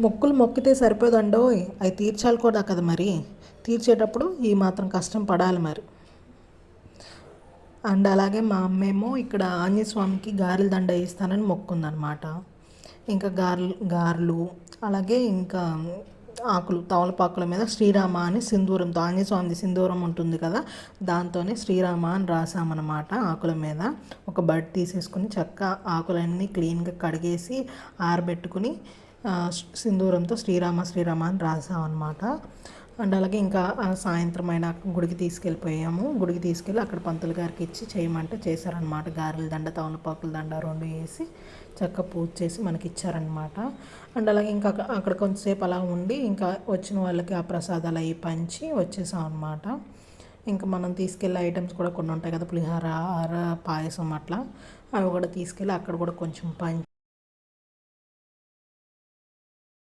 మొక్కులు మొక్కితే సరిపోదండోయ్, అవి తీర్చాలి కూడా కదా మరి. తీర్చేటప్పుడు ఈ మాత్రం కష్టం పడాలి మరి. అండ్ అలాగే మా అమ్మేమో ఇక్కడ ఆంజనేయ స్వామికి గారెల దండ వేస్తానని మొక్కుందనమాట. ఇంకా గారెలు అలాగే ఇంకా ఆకులు తమలపాకుల మీద శ్రీరామ అని సింధూరంతో, ఆంజనేయ స్వామిది సింధూరం ఉంటుంది కదా, దాంతోనే శ్రీరామ అని రాసామన్నమాట ఆకుల మీద. ఒక బడ్ తీసేసుకుని చక్క ఆకులన్నీ క్లీన్గా కడిగేసి ఆరబెట్టుకుని సింధూరంతో శ్రీరామ శ్రీరామ అని రాసామన్నమాట. అండ్ అలాగే ఇంకా సాయంత్రం అయినా గుడికి తీసుకెళ్ళిపోయాము. గుడికి తీసుకెళ్ళి అక్కడ పంతులు గారికి ఇచ్చి చేయమంటే చేశారనమాట. గారెల దండ తమలపాకుల దండ రెండు వేసి చక్కగా పూజ చేసి మనకి ఇచ్చారనమాట. అండ్ అలాగే ఇంకా అక్కడ కొంతసేపు అలా ఉండి ఇంకా వచ్చిన వాళ్ళకి ఆ ప్రసాదాలు అవి పంచి వచ్చేసాం అనమాట. ఇంకా మనం తీసుకెళ్ళే ఐటమ్స్ కూడా కొన్ని ఉంటాయి కదా, పులిహోర పాయసం అట్లా, అవి కూడా తీసుకెళ్ళి అక్కడ కూడా కొంచెం పంచి